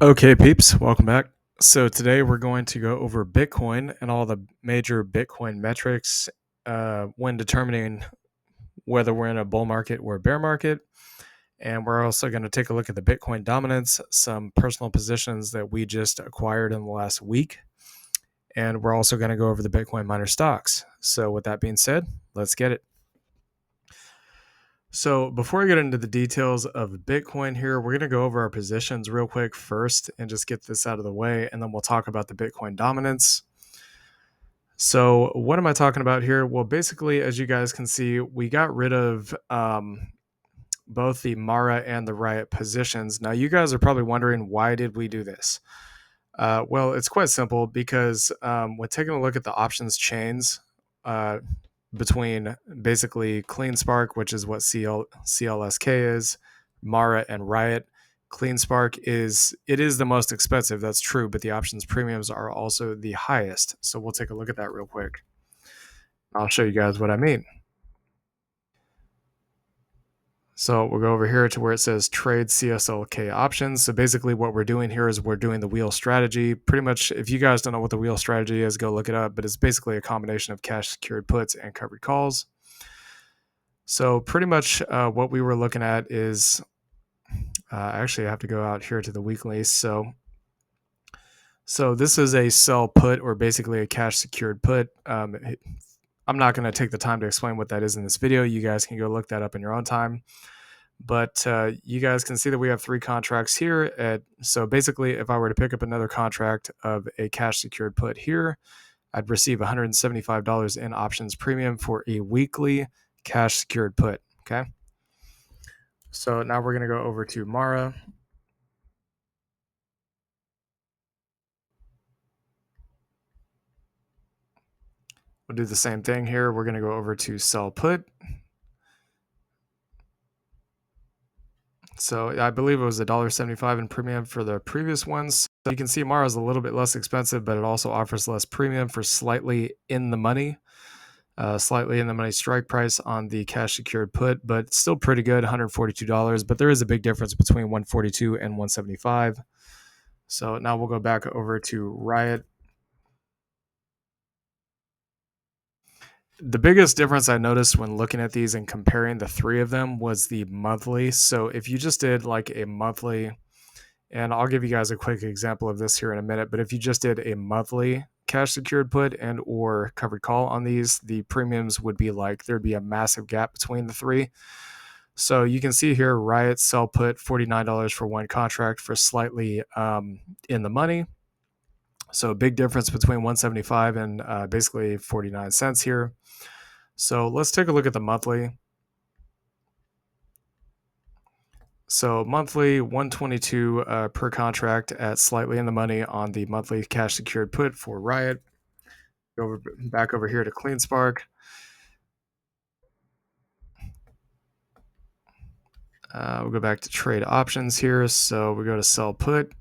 Okay, peeps, welcome back. So today we're going to go over Bitcoin and all the major Bitcoin metrics when determining whether we're in a bull market or a bear market. And we're also going to take a look at the Bitcoin dominance, some personal positions that we just acquired in the last week. And we're also going to go over the Bitcoin miner stocks. So with that being said, let's get it. So before I get into the details of Bitcoin here, we're going to go over our positions real quick first and just get this out of the way, and then we'll talk about the Bitcoin dominance. So what am I talking about here? Well, basically, as you guys can see, we got rid of both the Mara and the Riot positions. Now, you guys are probably wondering, why did we do this? Well, it's quite simple because when taking a look at the options chains, between basically CleanSpark, which is what CLSK is, Mara, and Riot. CleanSpark is the most expensive. That's true, but the options premiums are also the highest. So we'll take a look at that real quick. I'll show you guys what I mean. So we'll go over here to where it says trade CSLK options. So basically what we're doing here is we're doing the wheel strategy. Pretty much, if you guys don't know what the wheel strategy is, go look it up. But it's basically a combination of cash secured puts and covered calls. So pretty much what we were looking at is, actually I have to go out here to the weekly. So this is a sell put, or basically a cash secured put. I'm not going to take the time to explain what that is in this video. You guys can go look that up in your own time. But you guys can see that we have 3 contracts here. So basically, if I were to pick up another contract of a cash secured put here, I'd receive $175 in options premium for a weekly cash secured put. Okay. So now we're going to go over to Mara. We'll do the same thing here. We're going to go over to sell put. So I believe it was $1.75 in premium for the previous ones. So you can see Mara is a little bit less expensive, but it also offers less premium for slightly in the money strike price on the cash secured put, but still pretty good, $142. But there is a big difference between 142 and 175. So now we'll go back over to Riot. The biggest difference I noticed when looking at these and comparing the 3 of them was the monthly. So if you just did like a monthly, and I'll give you guys a quick example of this here in a minute, but if you just did a monthly cash secured put and or covered call on these, the premiums would be like, there'd be a massive gap between the 3. So you can see here, Riot sell put $49 for one contract for slightly in the money. So a big difference between 175 and basically 49 cents here. So let's take a look at the monthly. So monthly 122 per contract at slightly in the money on the monthly cash secured put for Riot. Go back over here to CleanSpark. We'll go back to trade options here. So we go to sell put.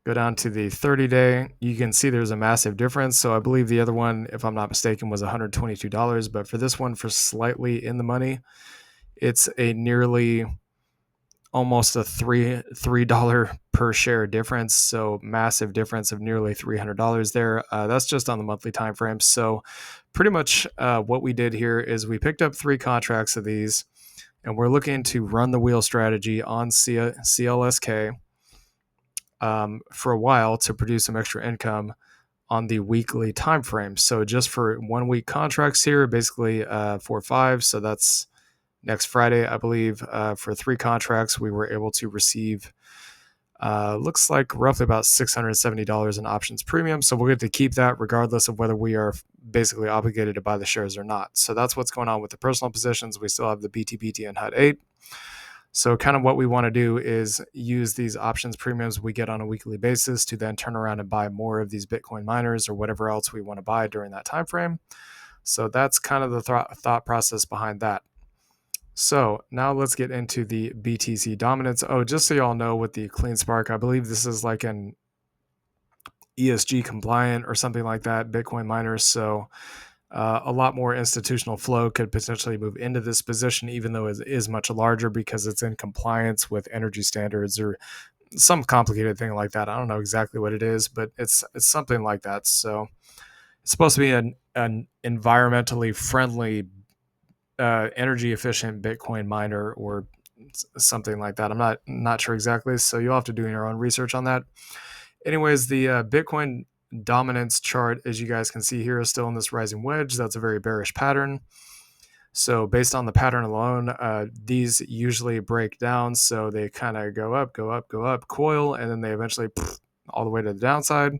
Go down to the 30-day. You can see there's a massive difference. So I believe the other one, if I'm not mistaken, was $122. But for this one, for slightly in the money, it's a nearly almost a $3 per share difference. So massive difference of nearly $300 there. That's just on the monthly time frame. So pretty much what we did here is we picked up 3 contracts of these, and we're looking to run the wheel strategy on CLSK for a while to produce some extra income on the weekly time frame. So just for 1 week contracts here, basically 4 or 5. So that's next Friday, I believe. For 3 contracts, we were able to receive looks like roughly about $670 in options premium. So we'll get to keep that regardless of whether we are basically obligated to buy the shares or not. So that's what's going on with the personal positions. We still have the btbt and HUD8. So kind of what we want to do is use these options premiums we get on a weekly basis to then turn around and buy more of these Bitcoin miners or whatever else we want to buy during that time frame. So that's kind of the thought process behind that. So now let's get into the BTC dominance. Oh, just so y'all know, with the CleanSpark, I believe this is like an ESG compliant or something like that, Bitcoin miners. So A lot more institutional flow could potentially move into this position, even though it is much larger because it's in compliance with energy standards or some complicated thing like that. I don't know exactly what it is, but it's something like that. So it's supposed to be an environmentally friendly, energy efficient Bitcoin miner or something like that. I'm not sure exactly, so you'll have to do your own research on that. Anyways, the Bitcoin dominance chart, as you guys can see here, is still in this rising wedge. That's a very bearish pattern. So based on the pattern alone, these usually break down. So they kind of go up, go up, go up, coil, and then they eventually all the way to the downside.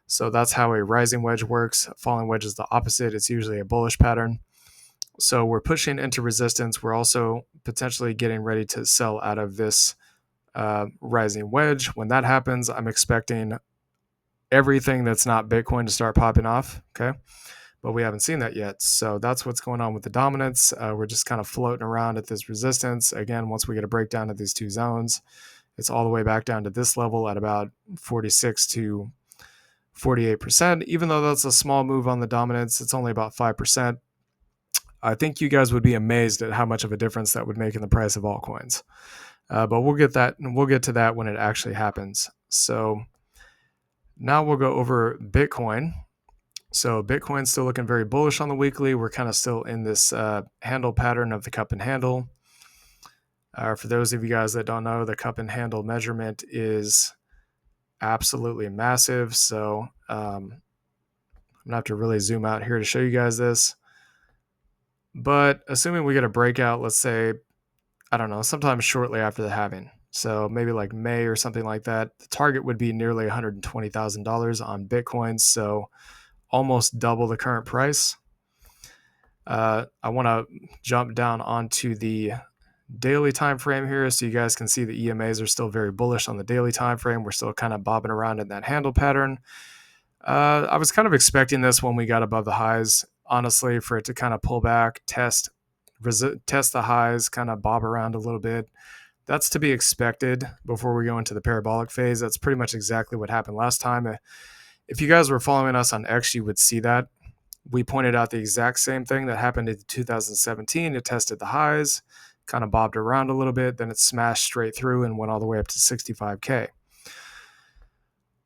So that's how a rising wedge works. Falling wedge is the opposite. It's usually a bullish pattern. So we're pushing into resistance. We're also potentially getting ready to sell out of this rising wedge. When that happens, I'm expecting everything that's not Bitcoin to start popping off. Okay. But we haven't seen that yet. So that's what's going on with the dominance. We're just kind of floating around at this resistance. Again, once we get a breakdown of these two zones, it's all the way back down to this level at about 46 to 48%. Even though that's a small move on the dominance, it's only about 5%. I think you guys would be amazed at how much of a difference that would make in the price of altcoins. But we'll get to that when it actually happens. So now we'll go over Bitcoin. So Bitcoin's still looking very bullish on the weekly. We're kind of still in this handle pattern of the cup and handle. For those of you guys that don't know, the cup and handle measurement is absolutely massive. So I'm going to have to really zoom out here to show you guys this. But assuming we get a breakout, let's say, I don't know, sometime shortly after the halving. So maybe like May or something like that. The target would be nearly $120,000 on Bitcoin. So almost double the current price. I want to jump down onto the daily time frame here so you guys can see the EMAs are still very bullish on the daily time frame. We're still kind of bobbing around in that handle pattern. I was kind of expecting this when we got above the highs, honestly, for it to kind of pull back, test the highs, kind of bob around a little bit. That's to be expected before we go into the parabolic phase. That's pretty much exactly what happened last time. If you guys were following us on X, you would see that. We pointed out the exact same thing that happened in 2017. It tested the highs, kind of bobbed around a little bit, then it smashed straight through and went all the way up to 65K.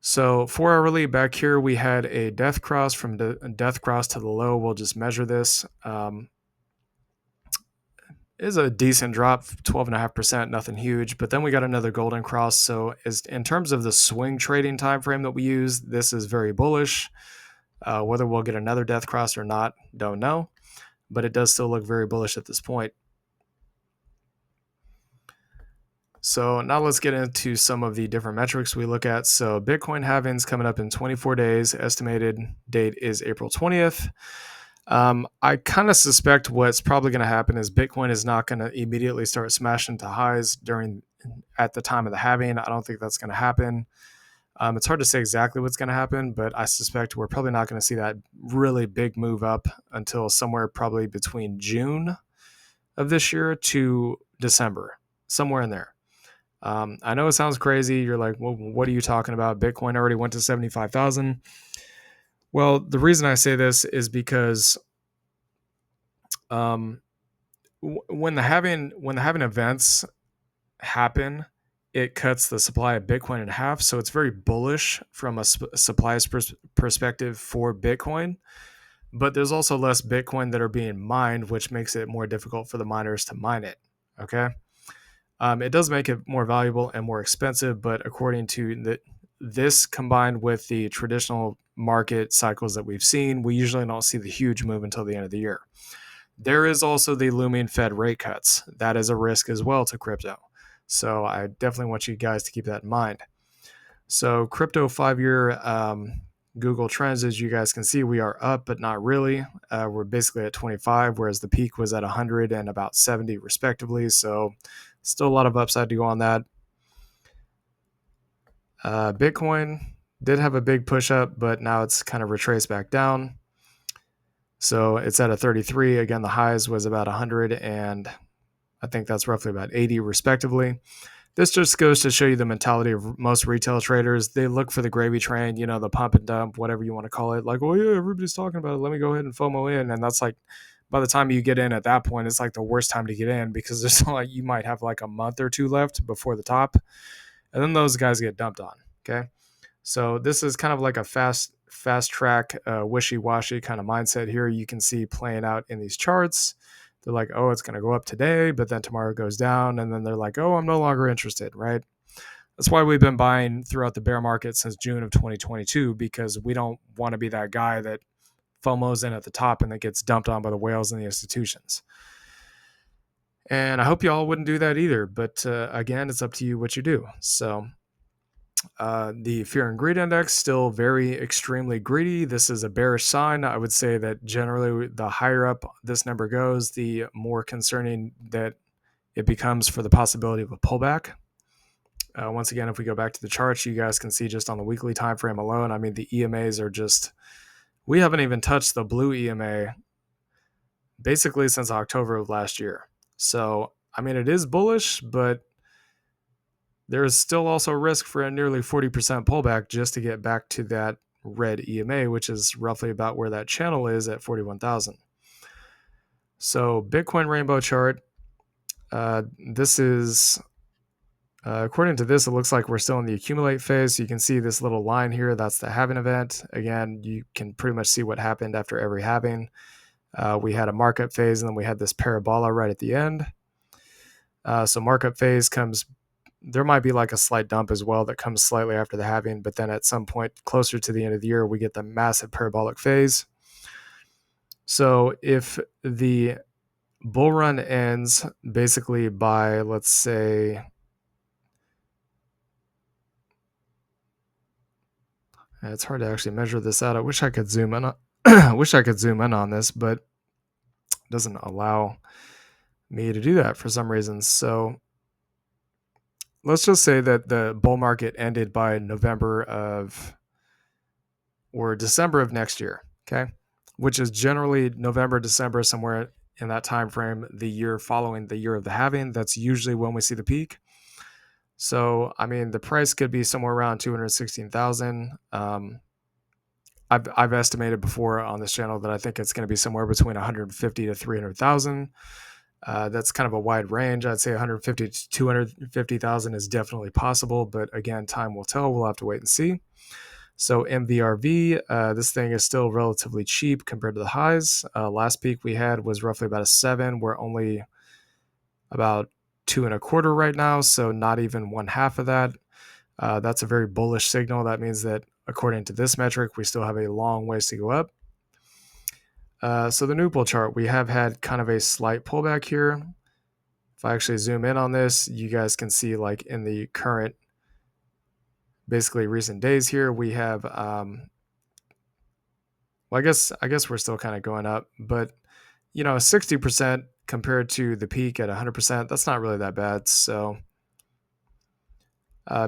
So 4 hourly back here, we had a death cross from the death cross to the low. We'll just measure this. Is a decent drop, 12.5%, nothing huge. But then we got another golden cross. So in terms of the swing trading time frame that we use, this is very bullish. Whether we'll get another death cross or not, don't know. But it does still look very bullish at this point. So now let's get into some of the different metrics we look at. So Bitcoin halving's coming up in 24 days. Estimated date is April 20th. I kind of suspect what's probably going to happen is Bitcoin is not going to immediately start smashing to highs at the time of the halving. I don't think that's going to happen. It's hard to say exactly what's going to happen, but I suspect we're probably not going to see that really big move up until somewhere probably between June of this year to December, somewhere in there. I know it sounds crazy. You're like, well, what are you talking about? Bitcoin already went to 75,000. Well, the reason I say this is because when the halving events happen, it cuts the supply of Bitcoin in half. So it's very bullish from a supply's perspective for Bitcoin. But there's also less Bitcoin that are being mined, which makes it more difficult for the miners to mine it. Okay. It does make it more valuable and more expensive, but according to this combined with the traditional market cycles that we've seen, we usually don't see the huge move until the end of the year. There is also the looming Fed rate cuts. That is a risk as well to crypto. So I definitely want you guys to keep that in mind. So crypto 5-year Google Trends, as you guys can see, we are up, but not really. We're basically at 25, whereas the peak was at 100 and about 70 respectively. So still a lot of upside to go on that. Bitcoin did have a big push up, but now it's kind of retraced back down. So it's at a 33. Again, the highs was about 100 and I think that's roughly about 80 respectively. This just goes to show you the mentality of most retail traders. They look for the gravy train, the pump and dump, whatever you want to call it. Like, oh yeah, everybody's talking about it. Let me go ahead and FOMO in. And that's like, by the time you get in at that point, it's like the worst time to get in because there's like you might have like a month or two left before the top, and then those guys get dumped on. Okay, so this is kind of like a fast track, wishy-washy kind of mindset here. You can see playing out in these charts. They're like, oh, it's going to go up today, but then tomorrow it goes down. And then they're like, oh, I'm no longer interested, right? That's why we've been buying throughout the bear market since June of 2022, because we don't want to be that guy that FOMOs in at the top and that gets dumped on by the whales and the institutions. And I hope y'all wouldn't do that either. But again, it's up to you what you do. So the fear and greed index still very extremely greedy. This is a bearish sign. I would say that generally the higher up this number goes, the more concerning that it becomes for the possibility of a pullback. Once again, if we go back to the charts, you guys can see just on the weekly time frame alone, I mean, the EMAs are just, we haven't even touched the blue EMA basically since October of last year. So, I mean, it is bullish, but there is still also risk for a nearly 40% pullback just to get back to that red EMA, which is roughly about where that channel is at 41,000. So Bitcoin rainbow chart, this is, according to this, it looks like we're still in the accumulate phase. So you can see this little line here, that's the halving event. Again, you can pretty much see what happened after every halving. We had a markup phase, and then we had this parabola right at the end. So markup phase comes, there might be like a slight dump as well that comes slightly after the halving, but then at some point closer to the end of the year, we get the massive parabolic phase. So if the bull run ends basically by, let's say, it's hard to actually measure this out. I wish I could zoom in. I wish I could zoom in on this, but it doesn't allow me to do that for some reason. So let's just say that the bull market ended by November of or December of next year, okay? Which is generally November, December, somewhere in that time frame, the year following the year of the halving. That's usually when we see the peak. So, I mean, the price could be somewhere around 216,000. I've estimated before on this channel that I think it's going to be somewhere between 150 to 300,000. That's kind of a wide range. I'd say 150 to 250,000 is definitely possible, but again, time will tell. We'll have to wait and see. So MVRV, this thing is still relatively cheap compared to the highs. Last peak we had was roughly about a 7. We're only about 2.25 right now, so not even one half of that. That's a very bullish signal. That means that according to this metric, we still have a long ways to go up. So the new bull chart, we have had kind of a slight pullback here. If I actually zoom in on this, you guys can see like in the current, basically recent days here, we have, well, I guess we're still kind of going up, but 60% compared to the peak at 100%, that's not really that bad. So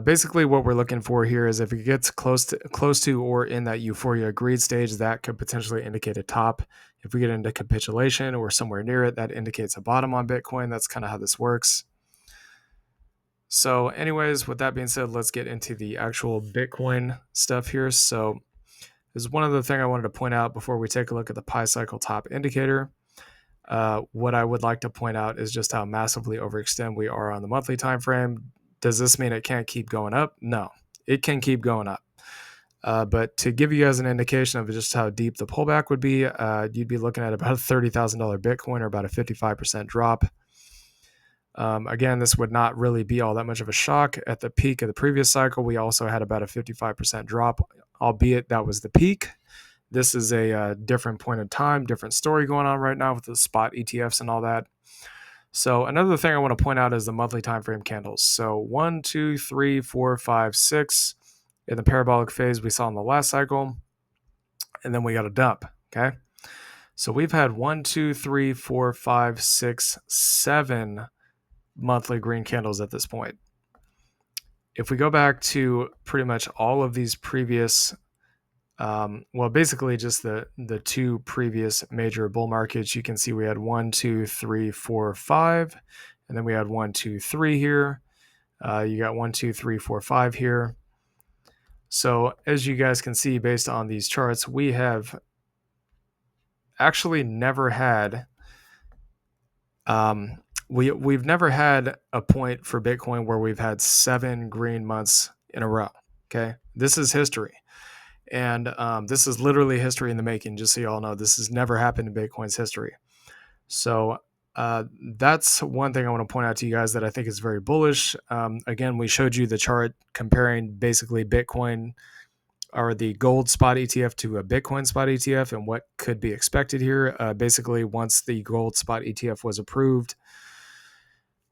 basically what we're looking for here is if it gets close to or in that euphoria greed stage, that could potentially indicate a top. If we get into capitulation or somewhere near it, that indicates a bottom on Bitcoin. That's kind of how this works. So anyways, with that being said, let's get into the actual Bitcoin stuff here. So there's one other thing I wanted to point out before we take a look at the Pi cycle top indicator. What I would like to point out is just how massively overextend we are on the monthly time frame. Does this mean it can't keep going up? No, it can keep going up. But to give you guys an indication of just how deep the pullback would be, you'd be looking at about a $30,000 Bitcoin or about a 55% drop. Again, this would not really be all that much of a shock. At the peak of the previous cycle, we also had about a 55% drop, albeit that was the peak. This is a different point in time, different story going on right now with the spot ETFs and all that. So another thing I want to point out is the monthly time frame candles. So 1, 2, 3, 4, 5, 6 in the parabolic phase we saw in the last cycle, and then we got a dump. Okay, so we've had 1, 2, 3, 4, 5, 6, 7 monthly green candles at this point. If we go back to pretty much all of these previous well, basically just the two previous major bull markets, you can see we had 1, 2, 3, 4, 5, and then we had 1, 2, 3 here. You got 1, 2, 3, 4, 5 here. So as you guys can see, based on these charts, we have actually never had we've never had a point for Bitcoin where we've had 7 green months in a row. Okay, this is history, and this is literally history in the making. Just so you all know, this has never happened in Bitcoin's history. So that's one thing I want to point out to you guys that I think is very bullish. Again, we showed you the chart comparing basically Bitcoin or the gold spot ETF to a Bitcoin spot ETF and what could be expected here. Basically, once the gold spot ETF was approved,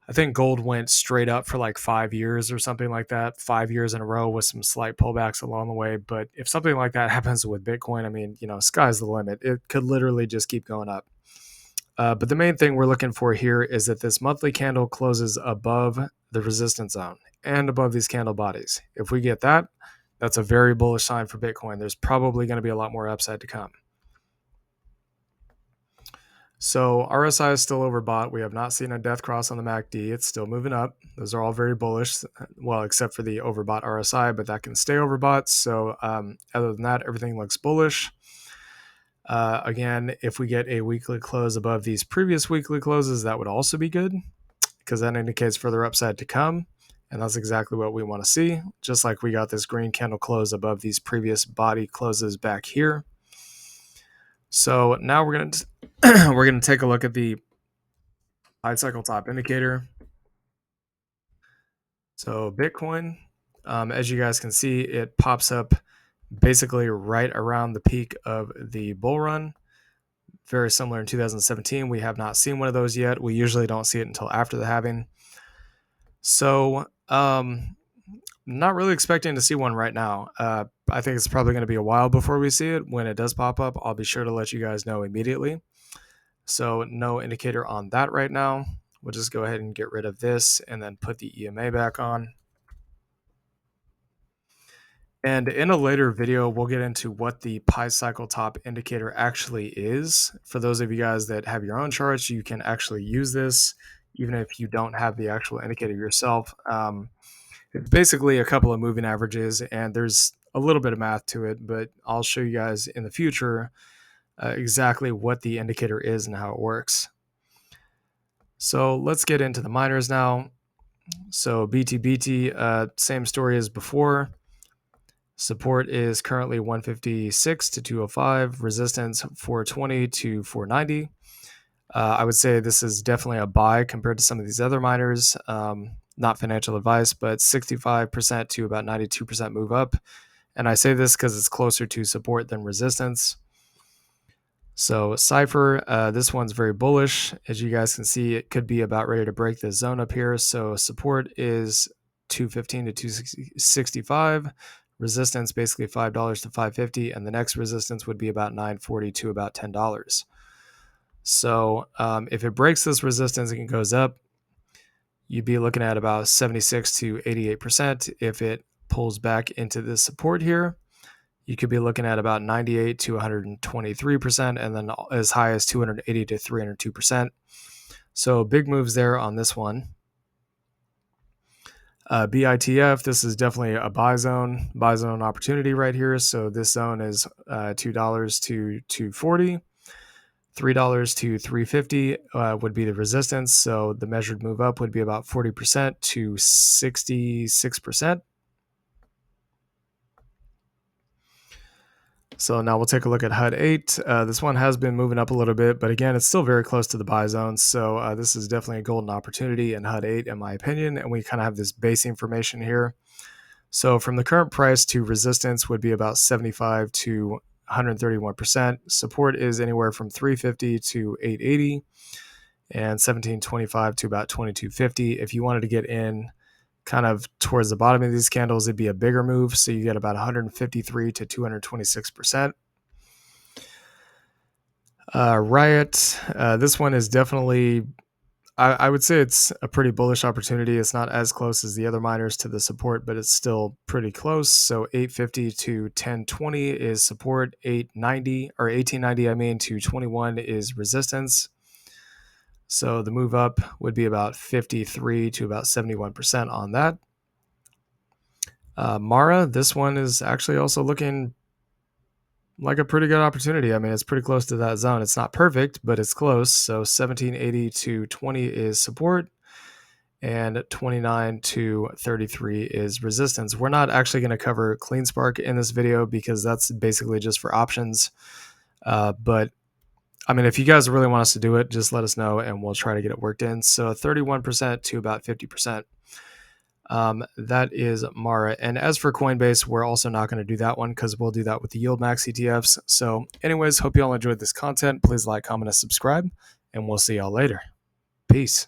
I think gold went straight up for like 5 years or something like that, 5 years in a row with some slight pullbacks along the way. But if something like that happens with Bitcoin, I mean, sky's the limit. It could literally just keep going up. But the main thing we're looking for here is that this monthly candle closes above the resistance zone and above these candle bodies. If we get that, that's a very bullish sign for Bitcoin. There's probably going to be a lot more upside to come. So RSI is still overbought. We have not seen a death cross on the MACD. It's still moving up. Those are all very bullish, well, except for the overbought RSI, but that can stay overbought. So other than that, everything looks bullish. Again, if we get a weekly close above these previous weekly closes, that would also be good because that indicates further upside to come. And that's exactly what we want to see. Just like we got this green candle close above these previous body closes back here. So now we're going to take a look at the high cycle top indicator. So Bitcoin, as you guys can see, it pops up basically right around the peak of the bull run. Very similar in 2017. We have not seen one of those yet. We usually don't see it until after the halving. So not really expecting to see one right now. I think it's probably going to be a while before we see it. When it does pop up, I'll be sure to let you guys know immediately. So no indicator on that right now. We'll just go ahead and get rid of this and then put the EMA back on. And in a later video, we'll get into what the Pi cycle top indicator actually is. For those of you guys that have your own charts, you can actually use this, even if you don't have the actual indicator yourself. It's basically a couple of moving averages, and there's a little bit of math to it, but I'll show you guys in the future exactly what the indicator is and how it works. So let's get into the miners now. So btbt, same story as before. Support is currently 156 to 205, resistance 420 to 490. I would say this is definitely a buy compared to some of these other miners. Not financial advice, but 65% to about 92% move up. And I say this because it's closer to support than resistance. So cifr, this one's very bullish. As you guys can see, it could be about ready to break this zone up here. So support is 215 to 265. Resistance basically $5 to $5.50, and the next resistance would be about $9.40 to about $10. So if it breaks this resistance and it goes up, you'd be looking at about 76 to 88%. If it pulls back into this support here, you could be looking at about 98 to 123%, and then as high as 280 to 302%. So big moves there on this one. BITF, this is definitely a buy zone opportunity right here. So this zone is $2 to $2.40. $3 to $3.50 would be the resistance. So the measured move up would be about 40% to 66%. So now we'll take a look at HUD8. This one has been moving up a little bit, but again, it's still very close to the buy zone. So this is definitely a golden opportunity in HUD8, in my opinion. And we kind of have this base information here. So from the current price to resistance would be about 75 to 131%. Support is anywhere from 350 to 880 and 1725 to about 2250. If you wanted to get in kind of towards the bottom of these candles, it'd be a bigger move. So you get about 153 to 226%. Riot, this one is definitely, I would say it's a pretty bullish opportunity. It's not as close as the other miners to the support, but it's still pretty close. So 850 to 1020 is support, 890 or 1890, to 21 is resistance. So the move up would be about 53 to about 71% on that. Mara, this one is actually also looking like a pretty good opportunity. I mean, it's pretty close to that zone. It's not perfect, but it's close. So 1780 to 20 is support, and 29 to 33 is resistance. We're not actually going to cover CleanSpark in this video because that's basically just for options. But I mean, if you guys really want us to do it, just let us know and we'll try to get it worked in. So 31% to about 50%. That is Mara. And as for Coinbase, we're also not going to do that one because we'll do that with the Yield Max ETFs. So anyways, hope you all enjoyed this content. Please like, comment, and subscribe, and we'll see y'all later. Peace.